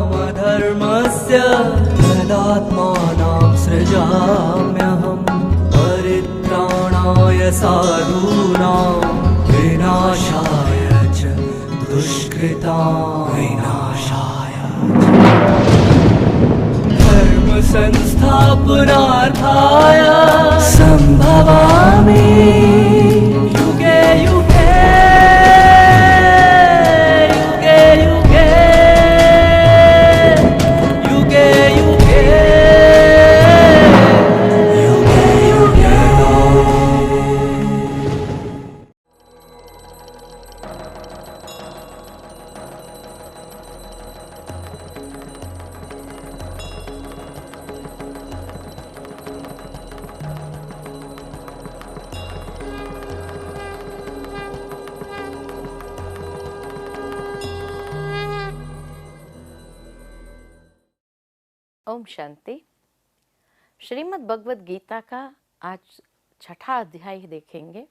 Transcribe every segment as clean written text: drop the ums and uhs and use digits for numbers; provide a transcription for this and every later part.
अभ्युत्थानामधर्मस्य तदात्मानं सृजाम्यहं परित्राणाय साधूनां विनाशाय च दुष्कृतां विनाशाय धर्म संस्थापनार्थाय संभवामि युगे युगे युगे युगे युगे युगे युगे ओम शांति। श्रीमद् भगवद गीता का आज छठा अध्याय देखेंगे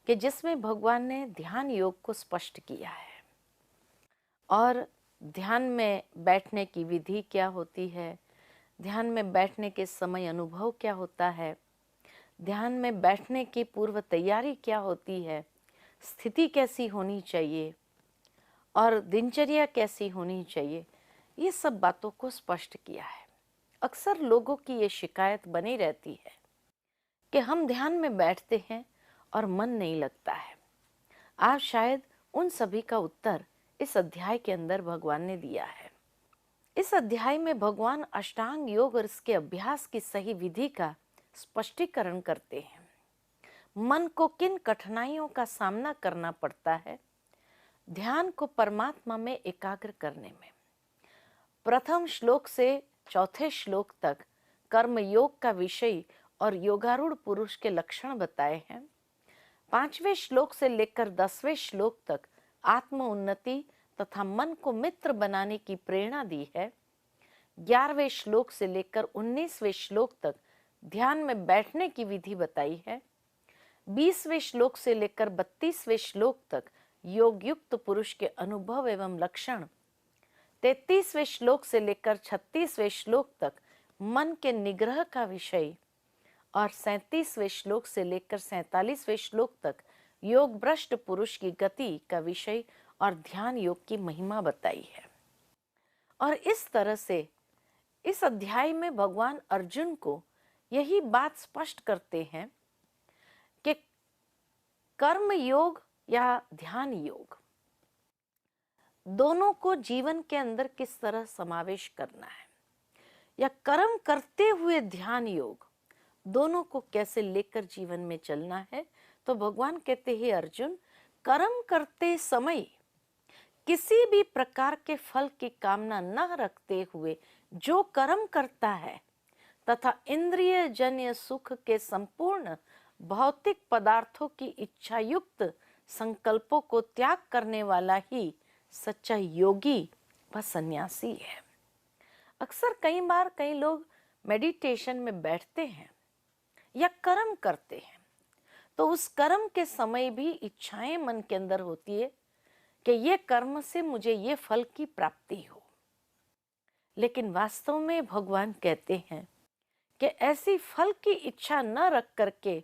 कि जिसमें भगवान ने ध्यान योग को स्पष्ट किया है और ध्यान में बैठने की विधि क्या होती है, ध्यान में बैठने के समय अनुभव क्या होता है, ध्यान में बैठने की पूर्व तैयारी क्या होती है, स्थिति कैसी होनी चाहिए और दिनचर्या कैसी होनी चाहिए, ये सब बातों को स्पष्ट किया है। अक्सर लोगों की ये शिकायत बनी रहती है कि हम ध्यान में बैठते हैं और मन नहीं लगता है। आज शायद उन सभी का उत्तर इस अध्याय के अंदर भगवान ने दिया है। इस अध्याय में भगवान अष्टांग योग और इसके अभ्यास की सही विधि का स्पष्टीकरण करते हैं। मन को किन कठिनाइयों का सामना करना पड़ता है ध्यान को परमात्मा में एकाग्र करने में। प्रथम श्लोक से चौथे श्लोक तक कर्म योग का विषय और योगारूढ़ पुरुष के लक्षण बताए हैं। 5वें श्लोक से लेकर 10वें श्लोक तक आत्म उन्नति तथा मन को मित्र बनाने की प्रेरणा दी है। 11वें श्लोक से लेकर 19वें श्लोक तक ध्यान में बैठने की विधि बताई है। 20वें श्लोक से लेकर 32वें श्लोक तक योग युक्त पुरुष के अनुभव एवं लक्षण। 33वें श्लोक से लेकर 36वें श्लोक तक मन के निग्रह का विषय और 37वें श्लोक से लेकर 47वें श्लोक तक योग भ्रष्ट पुरुष की गति का विषय और ध्यान योग की महिमा बताई है। और इस तरह से इस अध्याय में भगवान अर्जुन को यही बात स्पष्ट करते हैं कि कर्म योग या ध्यान योग दोनों को जीवन के अंदर किस तरह समावेश करना है या कर्म करते हुए ध्यान योग दोनों को कैसे लेकर जीवन में चलना है। तो भगवान कहते हैं अर्जुन, कर्म करते समय किसी भी प्रकार के फल की कामना न रखते हुए जो कर्म करता है तथा इंद्रिय जन्य सुख के संपूर्ण भौतिक पदार्थों की इच्छा युक्त संकल्पों को त्याग करने वाला ही सच्चा योगी व सन्यासी है। अक्सर कई बार कई लोग मेडिटेशन में बैठते हैं या कर्म करते हैं तो उस कर्म के समय भी इच्छाएं मन के अंदर होती है कि ये कर्म से मुझे ये फल की प्राप्ति हो। लेकिन वास्तव में भगवान कहते हैं कि ऐसी फल की इच्छा न रख करके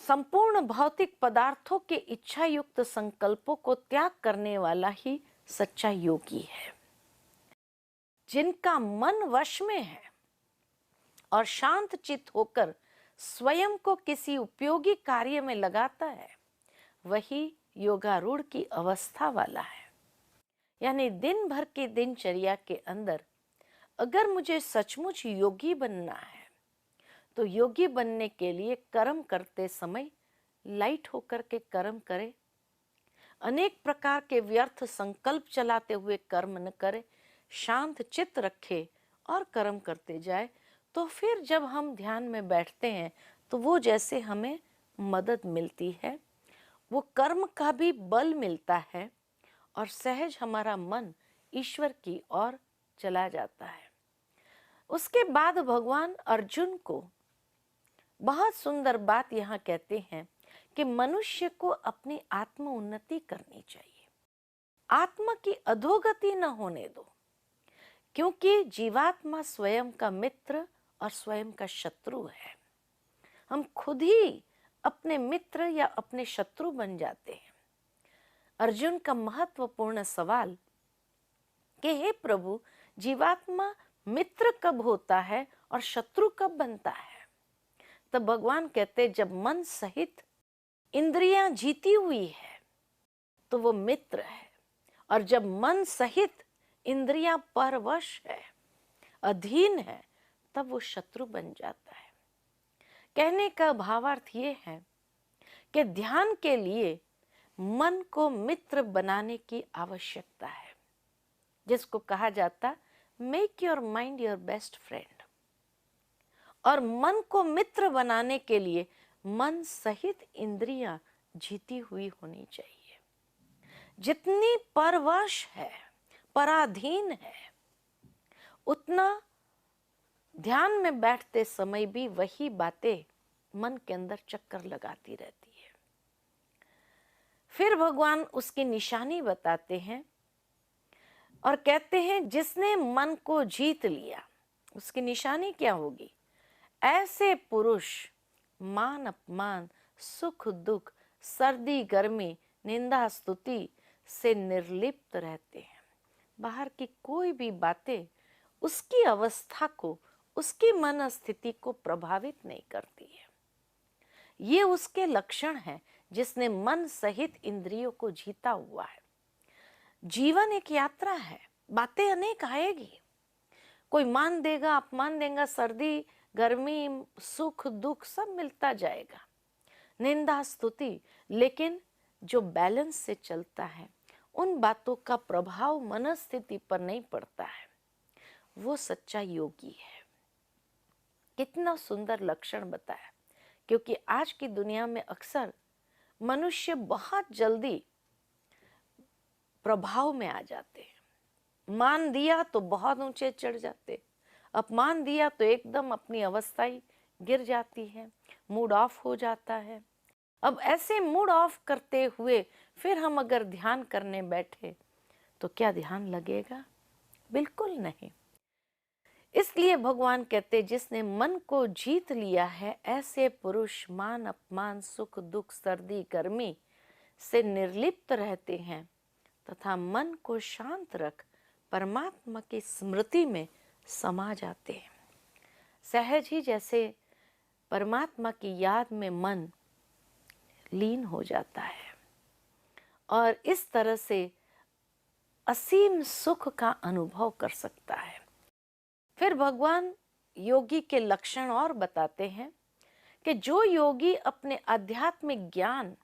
संपूर्ण भौतिक पदार्थों के इच्छा युक्त संकल्पों को त्याग करने वाला ही सच्चा योगी है। जिनका मन वश में है और शांत चित्त होकर स्वयं को किसी उपयोगी कार्य में लगाता है वही योगारूढ़ की अवस्था वाला है। यानी दिन भर की दिनचर्या के अंदर अगर मुझे सचमुच योगी बनना है तो योगी बनने के लिए कर्म करते समय लाइट होकर के कर्म करे, अनेक प्रकार के व्यर्थ संकल्प चलाते हुए कर्म न करे, शांत चित्त रखे और कर्म करते जाए तो फिर जब हम ध्यान में बैठते हैं तो वो जैसे हमें मदद मिलती है, वो कर्म का भी बल मिलता है और सहज हमारा मन ईश्वर की ओर चला जाता है। उसके बाद भगवान अर्जुन को बहुत सुंदर बात यहाँ कहते हैं कि मनुष्य को अपनी आत्म उन्नति करनी चाहिए, आत्मा की अधोगति न होने दो, क्योंकि जीवात्मा स्वयं का मित्र और स्वयं का शत्रु है। हम खुद ही अपने मित्र या अपने शत्रु बन जाते हैं। अर्जुन का महत्वपूर्ण सवाल कि हे प्रभु, जीवात्मा मित्र कब होता है और शत्रु कब बनता है? तब भगवान कहते, जब मन सहित इंद्रियां जीती हुई है तो वो मित्र है, और जब मन सहित इंद्रियां परवश है, अधीन है, तब वो शत्रु बन जाता है। कहने का भावार्थ ये है कि ध्यान के लिए मन को मित्र बनाने की आवश्यकता है, जिसको कहा जाता make your mind your best friend. और मन को मित्र बनाने के लिए मन सहित इंद्रियां जीती हुई होनी चाहिए। जितनी परवश है, पराधीन है, उतना ध्यान में बैठते समय भी वही बातें मन के अंदर चक्कर लगाती रहती है। फिर भगवान उसकी निशानी बताते हैं और कहते हैं, जिसने मन को जीत लिया उसकी निशानी क्या होगी? ऐसे पुरुष मान अपमान, सुख दुख, सर्दी गर्मी, निंदा स्तुति से निर्लिप्त रहते हैं। बाहर की कोई भी बातें उसकी अवस्था को, उसकी मन स्थिति को प्रभावित नहीं करती है। ये उसके लक्षण हैं जिसने मन सहित इंद्रियों को जीता हुआ है। जीवन एक यात्रा है, बातें अनेक आएगी, कोई मान देगा, अपमान देगा, सर्दी गर्मी, सुख दुख सब मिलता जाएगा, निंदा स्तुति, लेकिन जो बैलेंस से चलता है, उन बातों का प्रभाव मनस्थिति पर नहीं पड़ता है, वो सच्चा योगी है। कितना सुंदर लक्षण बताया, क्योंकि आज की दुनिया में अक्सर मनुष्य बहुत जल्दी प्रभाव में आ जाते हैं। मान दिया तो बहुत ऊंचे चढ़ जाते, अपमान दिया तो एकदम अपनी अवस्था ही गिर जाती है, मूड ऑफ हो जाता है। अब ऐसे मूड ऑफ करते हुए फिर हम अगर ध्यान करने बैठे तो क्या ध्यान लगेगा? बिल्कुल नहीं। इसलिए भगवान कहते, जिसने मन को जीत लिया है, ऐसे पुरुष मान अपमान, सुख दुख, सर्दी गर्मी से निर्लिप्त रहते हैं तथा मन को शांत रख परमात्मा की स्मृति में समा जाते हैं। सहज ही जैसे परमात्मा की याद में मन लीन हो जाता है और इस तरह से असीम सुख का अनुभव कर सकता है। फिर भगवान योगी के लक्षण और बताते हैं कि जो योगी अपने आध्यात्मिक ज्ञान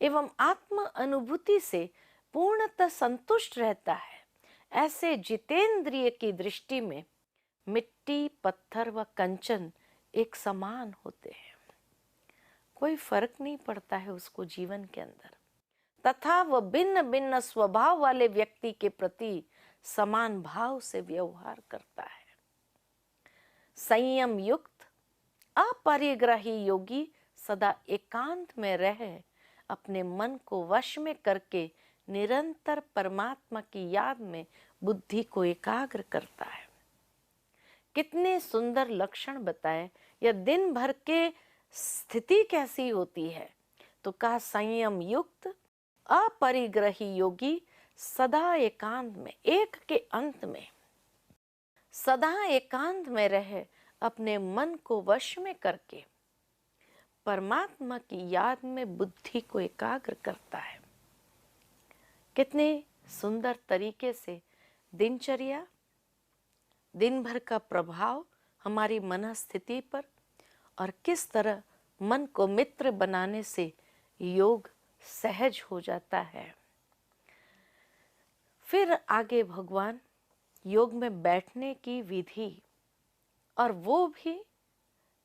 एवं आत्म अनुभूति से पूर्णतः संतुष्ट रहता है, ऐसे जितेंद्रिय की दृष्टि में मिट्टी, पत्थर व कंचन एक समान होते हैं। कोई फर्क नहीं पड़ता है उसको जीवन के अंदर, तथा वह भिन्न भिन्न स्वभाव वाले व्यक्ति के प्रति समान भाव से व्यवहार करता है। संयम युक्त अपरिग्रही योगी सदा एकांत में रह अपने मन को वश में करके निरंतर परमात्मा की याद में बुद्धि को एकाग्र करता है। कितने सुंदर लक्षण बताए। यह दिन भर के स्थिति कैसी होती है, तो कहा संयम युक्त अपरिग्रही योगी सदा एकांत में, एक के अंत में सदा एकांत में रहे अपने मन को वश में करके परमात्मा की याद में बुद्धि को एकाग्र करता है। कितने सुंदर तरीके से दिनचर्या, दिन भर का प्रभाव हमारी मनस्थिति पर और किस तरह मन को मित्र बनाने से योग सहज हो जाता है। फिर आगे भगवान योग में बैठने की विधि और वो भी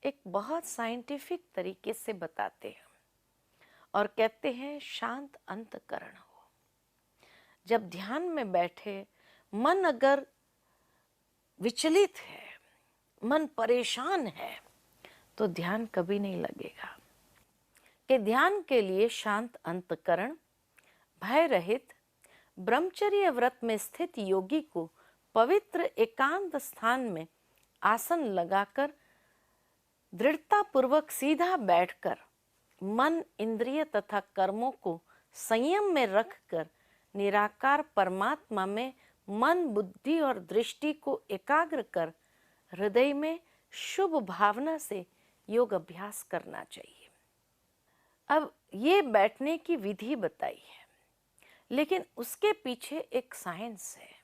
एक बहुत साइंटिफिक तरीके से बताते हैं और कहते हैं शांत अंतःकरण हो। जब ध्यान में बैठे मन अगर विचलित है, मन परेशान है, तो ध्यान कभी नहीं लगेगा। कि ध्यान के लिए शांत अंतःकरण, भय रहित ब्रह्मचर्य व्रत में स्थित योगी को पवित्र एकांत स्थान में आसन लगाकर दृढ़ता पूर्वक सीधा बैठकर मन, इंद्रिय तथा कर्मों को संयम में रखकर निराकार परमात्मा में मन, बुद्धि और दृष्टि को एकाग्र कर हृदय में शुभ भावना से योग अभ्यास करना चाहिए। अब ये बैठने की विधि बताई है, लेकिन उसके पीछे एक साइंस है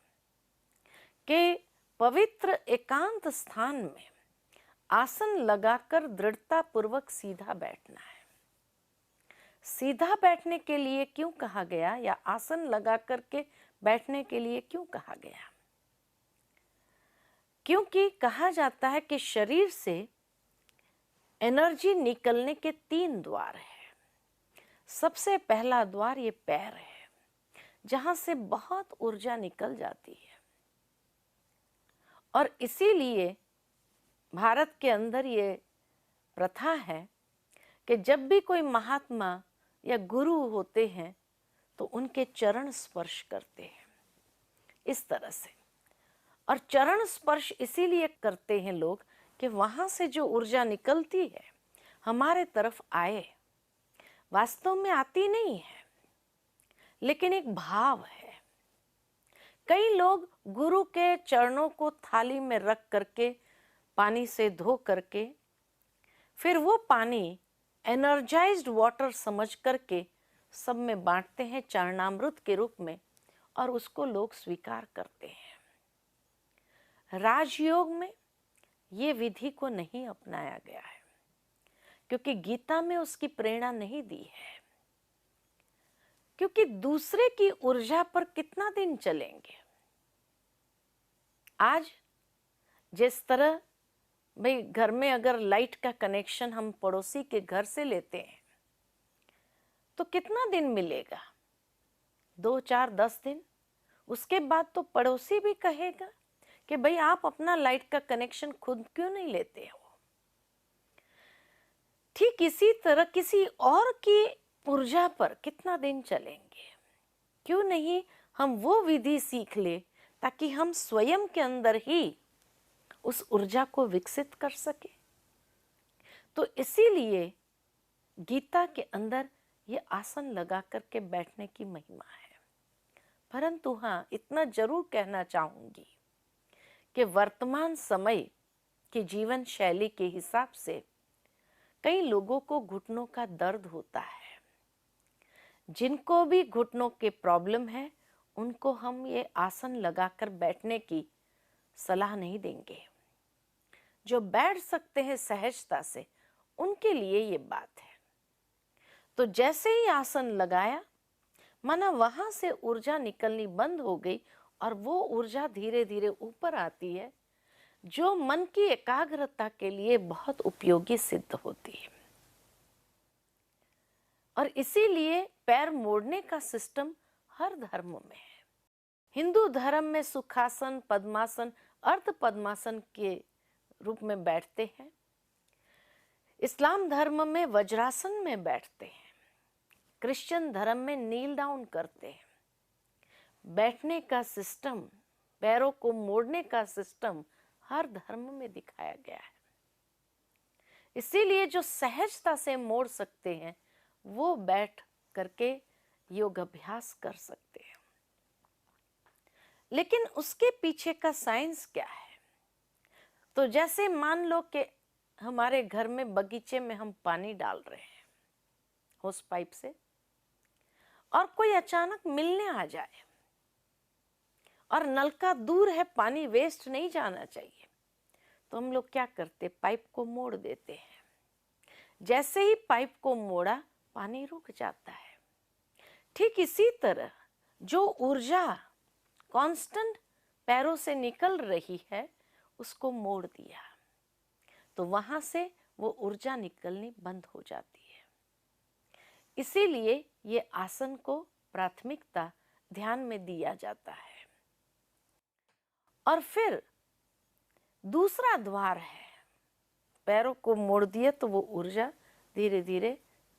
कि पवित्र एकांत स्थान में आसन लगाकर दृढ़ता पूर्वक सीधा बैठना है। सीधा बैठने के लिए क्यों कहा गया या आसन लगा करके बैठने के लिए क्यों कहा गया? क्योंकि कहा जाता है कि शरीर से एनर्जी निकलने के 3 द्वार हैं। सबसे पहला द्वार ये पैर है, जहां से बहुत ऊर्जा निकल जाती है, और इसीलिए भारत के अंदर ये प्रथा है कि जब भी कोई महात्मा या गुरु होते हैं तो उनके चरण स्पर्श करते हैं इस तरह से। और चरण स्पर्श इसीलिए करते हैं लोग कि वहां से जो ऊर्जा निकलती है हमारे तरफ आए। वास्तव में आती नहीं है, लेकिन एक भाव है। कई लोग गुरु के चरणों को थाली में रख करके पानी से धो करके फिर वो पानी एनर्जाइज्ड वाटर समझ करके सब में बांटते हैं चरणामृत के रूप में, और उसको लोग स्वीकार करते हैं। राजयोग में ये विधि को नहीं अपनाया गया है, क्योंकि गीता में उसकी प्रेरणा नहीं दी है। क्योंकि दूसरे की ऊर्जा पर कितना दिन चलेंगे। आज जिस तरह भाई घर में अगर लाइट का कनेक्शन हम पड़ोसी के घर से लेते हैं तो कितना दिन मिलेगा? 2, 4, 10 दिन। उसके बाद तो पड़ोसी भी कहेगा कि भाई आप अपना लाइट का कनेक्शन खुद क्यों नहीं लेते हो। ठीक इसी तरह किसी और की ऊर्जा पर कितना दिन चलेंगे। क्यों नहीं हम वो विधि सीख ले ताकि हम स्वयं के अंदर ही उस ऊर्जा को विकसित कर सके। तो इसीलिए गीता के अंदर ये आसन लगा करके बैठने की महिमा है। परंतु हाँ, इतना जरूर कहना चाहूंगी कि वर्तमान समय की जीवन शैली के हिसाब से कई लोगों को घुटनों का दर्द होता है। जिनको भी घुटनों के प्रॉब्लम है उनको हम ये आसन लगाकर बैठने की सलाह नहीं देंगे। जो बैठ सकते हैं सहजता से उनके लिए ये बात है। तो जैसे ही आसन लगाया, माना वहां से ऊर्जा निकलनी बंद हो गई और वो ऊर्जा धीरे धीरे ऊपर आती है, जो मन की एकाग्रता के लिए बहुत उपयोगी सिद्ध होती है। और इसीलिए पैर मोड़ने का सिस्टम हर धर्म में है। हिंदू धर्म में सुखासन, पद्मासन, अर्ध पद्मासन के रूप में बैठते हैं। इस्लाम धर्म में वज्रासन में बैठते हैं। क्रिश्चियन धर्म में नील डाउन करते हैं। बैठने का सिस्टम, पैरों को मोड़ने का सिस्टम हर धर्म में दिखाया गया है। इसीलिए जो सहजता से मोड़ सकते हैं वो बैठ करके योग अभ्यास कर सकते हैं। लेकिन उसके पीछे का साइंस क्या है? तो जैसे मान लो कि हमारे घर में बगीचे में हम पानी डाल रहे हैं होस पाइप से, और कोई अचानक मिलने आ जाए और नलका दूर है, पानी वेस्ट नहीं जाना चाहिए, तो हम लोग क्या करते? पाइप को मोड़ देते हैं। जैसे ही पाइप को मोड़ा, पानी रुक जाता है। ठीक इसी तरह जो ऊर्जा कांस्टेंट पैरों से निकल रही है उसको मोड़ दिया। तो वहां से वो ऊर्जा निकलनी बंद हो जाती है। इसीलिए ये आसन को प्राथमिकता ध्यान में दिया जाता है। और फिर दूसरा द्वार है, पैरों को मोड़ दिए तो वो ऊर्जा धीरे धीरे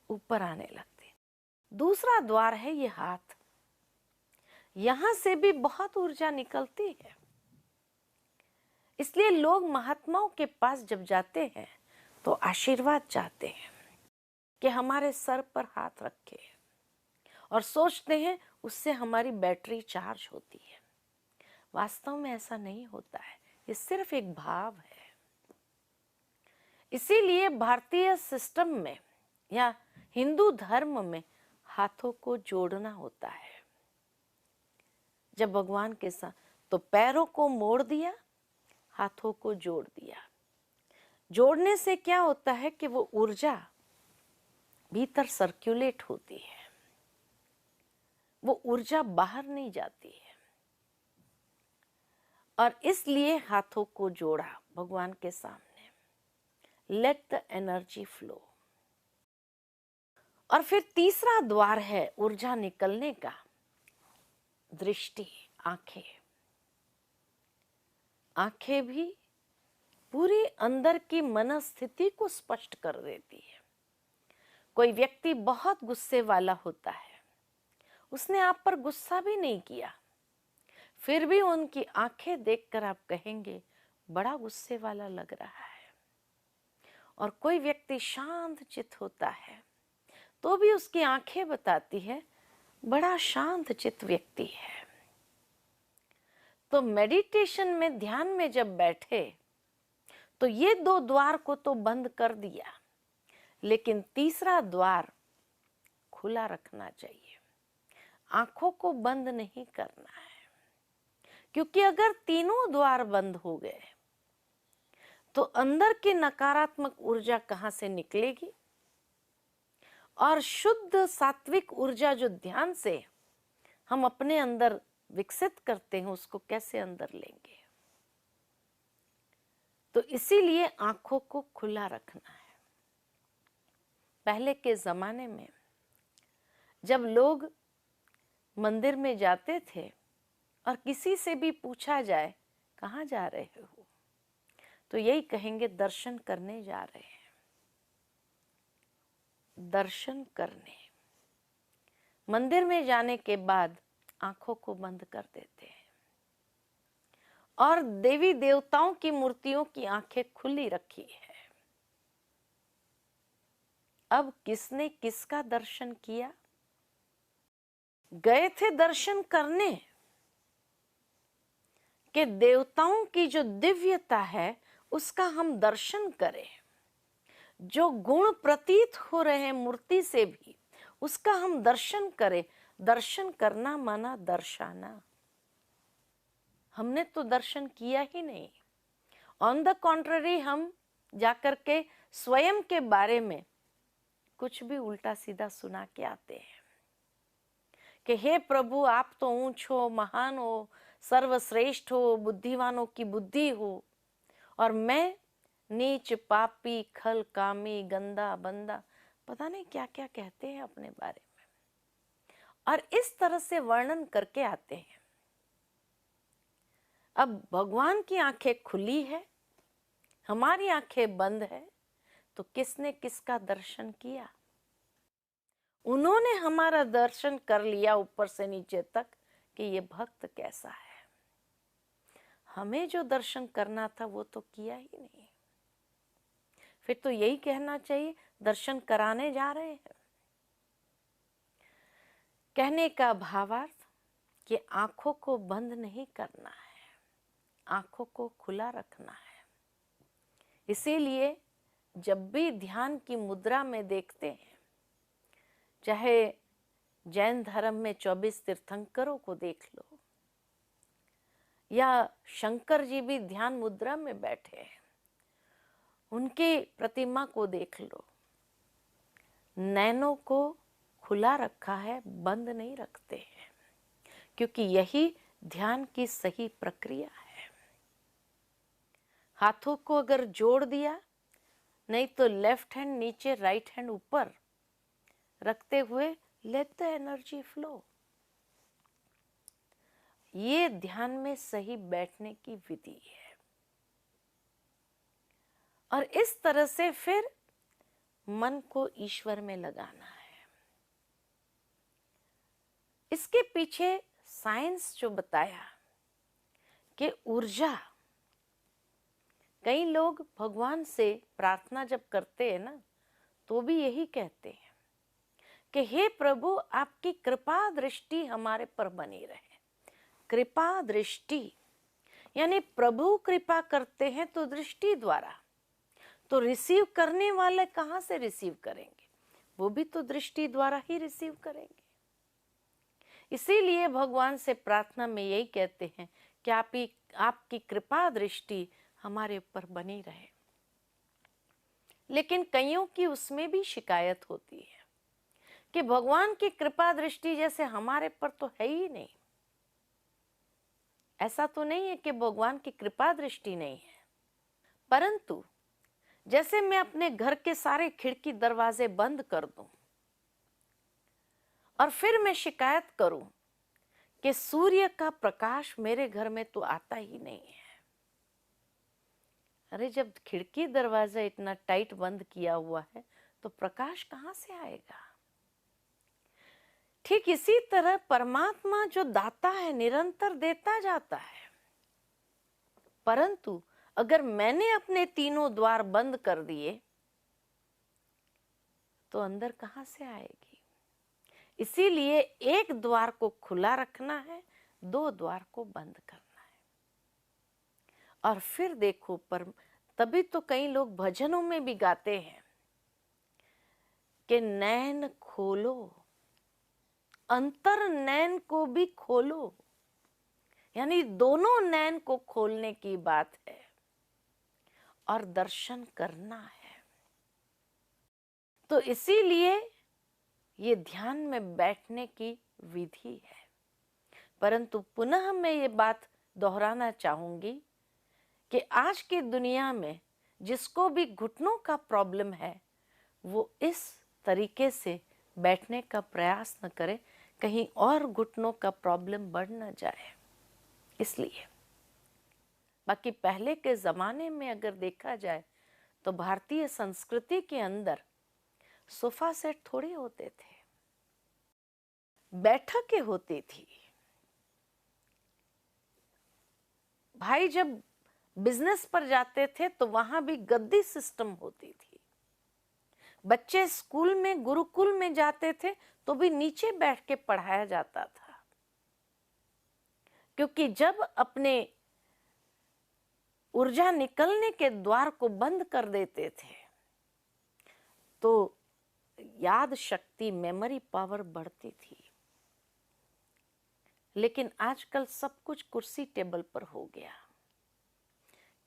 ऊपर आने लगती है। दूसरा द्वार है ये हाथ, यहां से भी बहुत ऊर्जा निकलती है। इसलिए लोग महात्माओं के पास जब जाते हैं तो आशीर्वाद चाहते हैं कि हमारे सर पर हाथ रखे, और सोचते हैं उससे हमारी बैटरी चार्ज होती है। वास्तव में ऐसा नहीं होता है, ये सिर्फ एक भाव है। इसीलिए भारतीय सिस्टम में या हिंदू धर्म में हाथों को जोड़ना होता है। जब भगवान के साथ, तो पैरों को मोड़ दिया, हाथों को जोड़ दिया। जोड़ने से क्या होता है कि वो ऊर्जा भीतर सर्कुलेट होती है, वो ऊर्जा बाहर नहीं जाती है। और इसलिए हाथों को जोड़ा भगवान के सामने, लेट द एनर्जी फ्लो। और फिर तीसरा द्वार है ऊर्जा निकलने का, दृष्टि, आंखें। आंखें भी पूरी अंदर की मनस्थिति को स्पष्ट कर देती है। कोई व्यक्ति बहुत गुस्से वाला होता है, उसने आप पर गुस्सा भी नहीं किया, फिर भी उनकी आंखें देखकर आप कहेंगे बड़ा गुस्से वाला लग रहा है। और कोई व्यक्ति शांत चित्त होता है तो भी उसकी आंखें बताती है बड़ा शांत चित्त व्यक्ति है। तो मेडिटेशन में, ध्यान में जब बैठे तो ये दो द्वार को तो बंद कर दिया, लेकिन तीसरा द्वार खुला रखना चाहिए। आंखों को बंद नहीं करना है, क्योंकि अगर तीनों द्वार बंद हो गए तो अंदर की नकारात्मक ऊर्जा कहां से निकलेगी, और शुद्ध सात्विक ऊर्जा जो ध्यान से हम अपने अंदर विकसित करते हैं उसको कैसे अंदर लेंगे। तो इसीलिए आंखों को खुला रखना है। पहले के जमाने में जब लोग मंदिर में जाते थे और किसी से भी पूछा जाए कहाँ जा रहे हो, तो यही कहेंगे दर्शन करने जा रहे हैं। दर्शन करने, मंदिर में जाने के बाद आंखों को बंद कर देते हैं और देवी देवताओं की मूर्तियों की आंखें खुली रखी है। अब किसने किसका दर्शन किया? गए थे दर्शन करने कि देवताओं की जो दिव्यता है उसका हम दर्शन करें, जो गुण प्रतीत हो रहे हैं मूर्ति से भी उसका हम दर्शन करें। दर्शन करना माना दर्शाना। हमने तो दर्शन किया ही नहीं। ऑन द कॉन्ट्ररी हम जाकर के स्वयं के बारे में कुछ भी उल्टा सीधा सुना के आते हैं कि हे प्रभु आप तो ऊंच हो, महान हो, सर्वश्रेष्ठ हो, बुद्धिमानों की बुद्धि हो, और मैं नीच, पापी, खल, कामी, गंदा, बंदा, पता नहीं क्या क्या कहते हैं अपने बारे में, और इस तरह से वर्णन करके आते हैं। अब भगवान की आंखें खुली है, हमारी आंखें बंद है, तो किसने किसका दर्शन किया? उन्होंने हमारा दर्शन कर लिया ऊपर से नीचे तक कि ये भक्त कैसा है। हमें जो दर्शन करना था वो तो किया ही नहीं। फिर तो यही कहना चाहिए दर्शन कराने जा रहे हैं। कहने का भावार्थ कि आंखों को बंद नहीं करना है, आंखों को खुला रखना है। इसीलिए जब भी ध्यान की मुद्रा में देखते हैं, चाहे जैन धर्म में 24 तीर्थंकरों को देख लो या शंकर जी भी ध्यान मुद्रा में बैठे हैं, उनकी प्रतिमा को देख लो, नैनों को खुला रखा है, बंद नहीं रखते हैं, क्योंकि यही ध्यान की सही प्रक्रिया है। हाथों को अगर जोड़ दिया नहीं तो लेफ्ट हैंड नीचे, राइट हैंड ऊपर रखते हुए लेट द एनर्जी फ्लो। ये ध्यान में सही बैठने की विधि है। और इस तरह से फिर मन को ईश्वर में लगाना है। इसके पीछे साइंस जो बताया कि ऊर्जा, कई लोग भगवान से प्रार्थना जब करते हैं ना, तो भी यही कहते हैं कि हे प्रभु, आपकी कृपा दृष्टि हमारे पर बनी रहे। कृपा दृष्टि यानी प्रभु कृपा करते हैं तो दृष्टि द्वारा, तो रिसीव करने वाले कहाँ से रिसीव करेंगे? वो भी तो दृष्टि द्वारा ही रिसीव करेंगे। इसीलिए भगवान से प्रार्थना में यही कहते हैं कि आपकी कृपा दृष्टि हमारे ऊपर बनी रहे। लेकिन कईयों की उसमें भी शिकायत होती है कि भगवान की कृपा दृष्टि जैसे हमारे पर तो है ही नहीं। ऐसा तो नहीं है कि भगवान की कृपा दृष्टि नहीं है, परंतु जैसे मैं अपने घर के सारे खिड़की दरवाजे बंद कर दूं और फिर मैं शिकायत करूं कि सूर्य का प्रकाश मेरे घर में तो आता ही नहीं है। अरे, जब खिड़की दरवाजा इतना टाइट बंद किया हुआ है तो प्रकाश कहां से आएगा? ठीक इसी तरह परमात्मा जो दाता है निरंतर देता जाता है, परंतु अगर मैंने अपने तीनों द्वार बंद कर दिए तो अंदर कहां से आएगी? इसीलिए एक द्वार को खुला रखना है, दो द्वार को बंद करना है। और फिर देखो, पर तभी तो कई लोग भजनों में भी गाते हैं कि नैन खोलो, अंतर नैन को भी खोलो, यानी दोनों नैन को खोलने की बात है और दर्शन करना है। तो इसीलिए ये ध्यान में बैठने की विधि है। परंतु पुनः मैं ये बात दोहराना चाहूंगी कि आज की दुनिया में जिसको भी घुटनों का प्रॉब्लम है, वो इस तरीके से बैठने का प्रयास न करे, कहीं और घुटनों का प्रॉब्लम बढ़ न जाए। इसलिए बाकी पहले के ज़माने में अगर देखा जाए तो भारतीय संस्कृति के अंदर सोफा सेट थोड़े होते थे, बैठकें होती थी। भाई जब बिजनेस पर जाते थे तो वहां भी गद्दी सिस्टम होती थी। बच्चे स्कूल में, गुरुकुल में जाते थे तो भी नीचे बैठ के पढ़ाया जाता था, क्योंकि जब अपने ऊर्जा निकलने के द्वार को बंद कर देते थे तो याद शक्ति, मेमोरी पावर बढ़ती थी। लेकिन आजकल सब कुछ कुर्सी टेबल पर हो गया।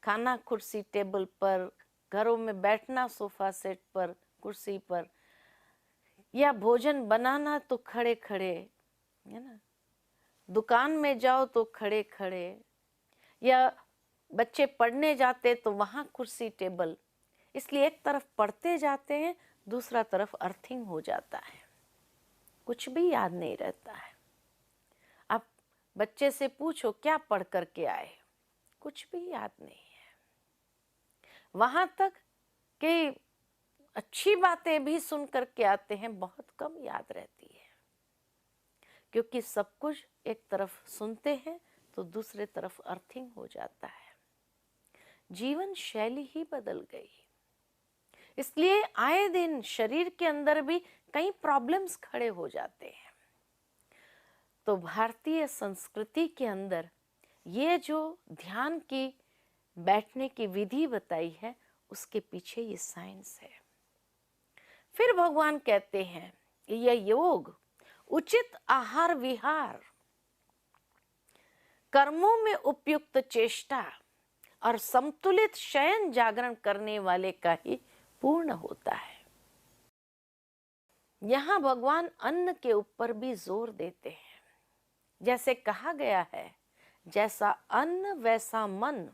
खाना कुर्सी टेबल पर, घरों में बैठना सोफा सेट पर, कुर्सी पर, या भोजन बनाना तो खड़े खड़े, है ना। दुकान में जाओ तो खड़े खड़े, या बच्चे पढ़ने जाते तो वहां कुर्सी टेबल। इसलिए एक तरफ पढ़ते जाते हैं, दूसरा तरफ अर्थिंग हो जाता है, कुछ भी याद नहीं रहता है। अब बच्चे से पूछो क्या पढ़ करके आए, कुछ भी याद नहीं है। वहां तक कि अच्छी बातें भी सुन करके आते हैं, बहुत कम याद रहती है, क्योंकि सब कुछ एक तरफ सुनते हैं तो दूसरे तरफ अर्थिंग हो जाता है। जीवन शैली ही बदल गई, इसलिए आए दिन शरीर के अंदर भी कई प्रॉब्लम्स खड़े हो जाते हैं। तो भारतीय संस्कृति के अंदर ये जो ध्यान की बैठने की विधि बताई है, उसके पीछे ये साइंस है। फिर भगवान कहते हैं यह योग उचित आहार विहार, कर्मों में उपयुक्त चेष्टा और संतुलित शयन जागरण करने वाले का ही पूर्ण होता है। यहां भगवान अन्न के ऊपर भी जोर देते हैं। जैसे कहा गया है, जैसा अन्न वैसा मन,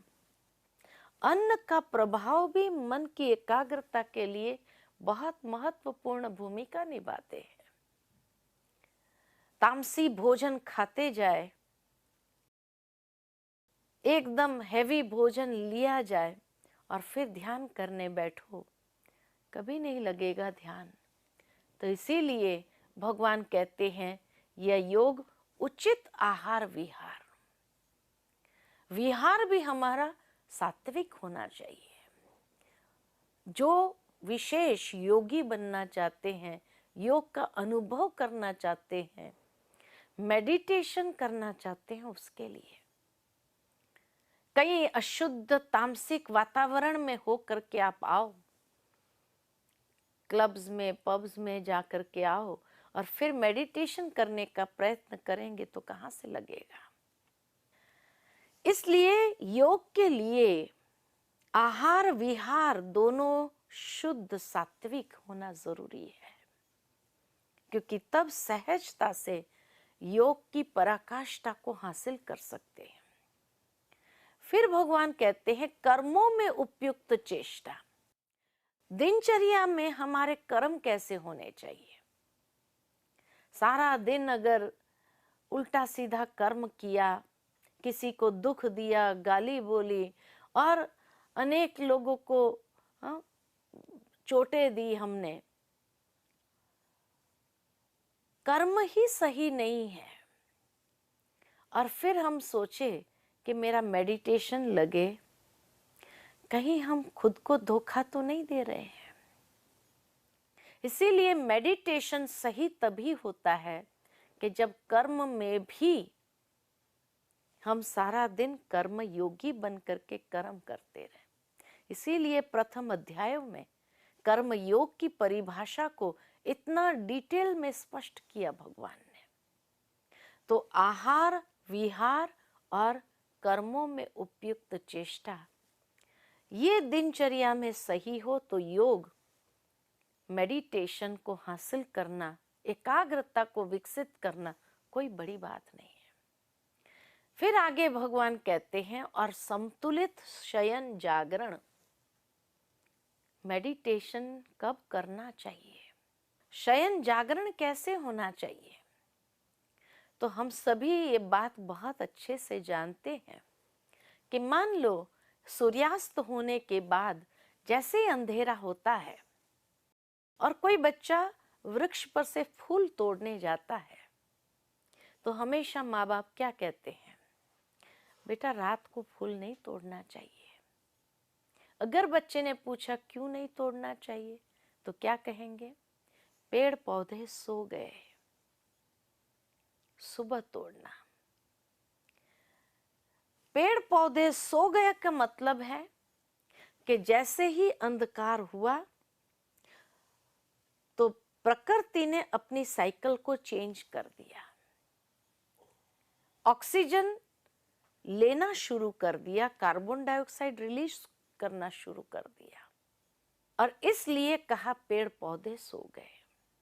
अन्न का प्रभाव भी मन की एकाग्रता के लिए बहुत महत्वपूर्ण भूमिका निभाते हैं। तामसी भोजन खाते जाए, एकदम हैवी भोजन लिया जाए और फिर ध्यान करने बैठो, कभी नहीं लगेगा ध्यान। तो इसीलिए भगवान कहते हैं यह योग उचित आहार विहार, विहार भी हमारा सात्विक होना चाहिए। जो विशेष योगी बनना चाहते हैं, योग का अनुभव करना चाहते हैं, मेडिटेशन करना चाहते हैं, उसके लिए कहीं अशुद्ध तामसिक वातावरण में हो करके आप आओ, क्लब्स में पब्स में जा करके आओ और फिर मेडिटेशन करने का प्रयत्न करेंगे तो कहाँ से लगेगा। इसलिए योग के लिए आहार विहार दोनों शुद्ध सात्विक होना जरूरी है, क्योंकि तब सहजता से योग की पराकाष्ठा को हासिल कर सकते हैं। फिर भगवान कहते हैं कर्मों में उपयुक्त चेष्टा। दिनचर्या में हमारे कर्म कैसे होने चाहिए। सारा दिन अगर उल्टा सीधा कर्म किया, किसी को दुख दिया, गाली बोली और अनेक लोगों को चोटें दी हमने, कर्म ही सही नहीं है, और फिर हम सोचे कि मेरा मेडिटेशन लगे, कहीं हम खुद को धोखा तो नहीं दे रहे हैं। इसीलिए मेडिटेशन सही तभी होता है कि जब कर्म में भी हम सारा दिन कर्म योगी बन करके कर्म करते रहे। इसीलिए प्रथम अध्याय में कर्म योग की परिभाषा को इतना डिटेल में स्पष्ट किया भगवान ने। तो आहार विहार और कर्मों में उपयुक्त चेष्टा, ये दिनचर्या में सही हो तो योग मेडिटेशन को हासिल करना, एकाग्रता को विकसित करना कोई बड़ी बात नहीं है। फिर आगे भगवान कहते हैं और संतुलित शयन जागरण। मेडिटेशन कब करना चाहिए, शयन जागरण कैसे होना चाहिए, तो हम सभी ये बात बहुत अच्छे से जानते हैं कि मान लो सूर्यास्त होने के बाद जैसे ही अंधेरा होता है और कोई बच्चा वृक्ष पर से फूल तोड़ने जाता है, तो हमेशा माँ बाप क्या कहते हैं, बेटा रात को फूल नहीं तोड़ना चाहिए। अगर बच्चे ने पूछा क्यों नहीं तोड़ना चाहिए, तो क्या कहेंगे, पेड़ पौधे सो गए, सुबह तोड़ना। पेड़ पौधे सो गए का मतलब है कि जैसे ही अंधकार हुआ तो प्रकृति ने अपनी साइकिल को चेंज कर दिया, ऑक्सीजन लेना शुरू कर दिया, कार्बन डाइऑक्साइड रिलीज करना शुरू कर दिया, और इसलिए कहा पेड़ पौधे सो गए।